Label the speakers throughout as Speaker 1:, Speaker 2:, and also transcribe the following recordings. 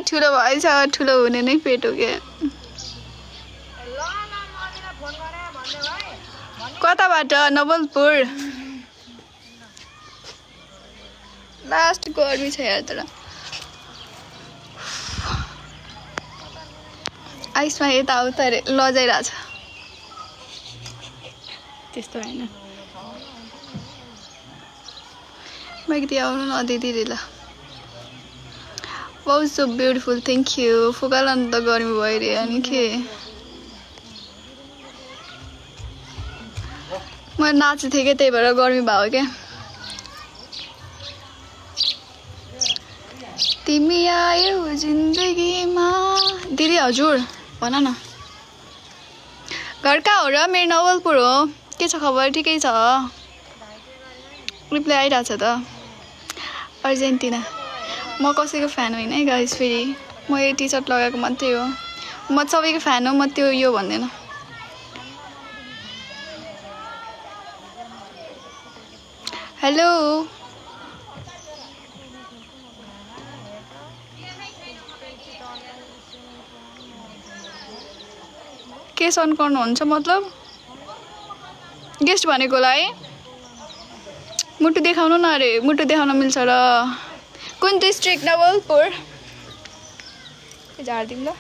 Speaker 1: ठुलो भएछ ठुलो हुने नै पेट हो के कताबाट नवलपुर लास्ट गर्मी छ यार तर आइसमा यताउता लजाइरहेछ त्यस्तो हैन माइकति आउनु न दिदी ल wow so beautiful thank you फुकालन त गर्मी भइरहे अनि के म नाच्दै थिएँ के त्यही भएर गर्मी भयो के तिमी आयौ जिन्दगीमा दिदी हजुर भन न घर कहाँ हो र मेरो नवलपुर हो के छ खबर ठिकै छ रिप्लाई आइरहेछ त अर्जेन्टिना म कसैको फ्यान होइन है गाइस फेरि म यो टी सर्ट लगाएको मात्रै हो म सबैको फ्यान हो म त्यो यो भन्दैन हेलो के सन गर्नुहुन्छ मतलब गेस्ट भनेकोलाई मुटु देखाउनु न अरे मुटु देखाउन मिल्छ र कुन डिस्ट्रिक्ट नवलपुर झार्दिउँ ल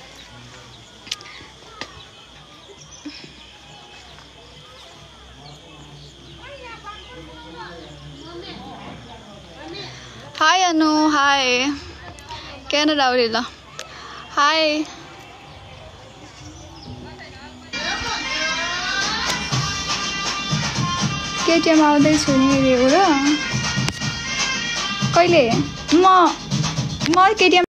Speaker 1: हाई अनु हाई क्यानाडा अरे ल हाई केटिएम आउँदैछु नि रे हो र कहिले म केटिएम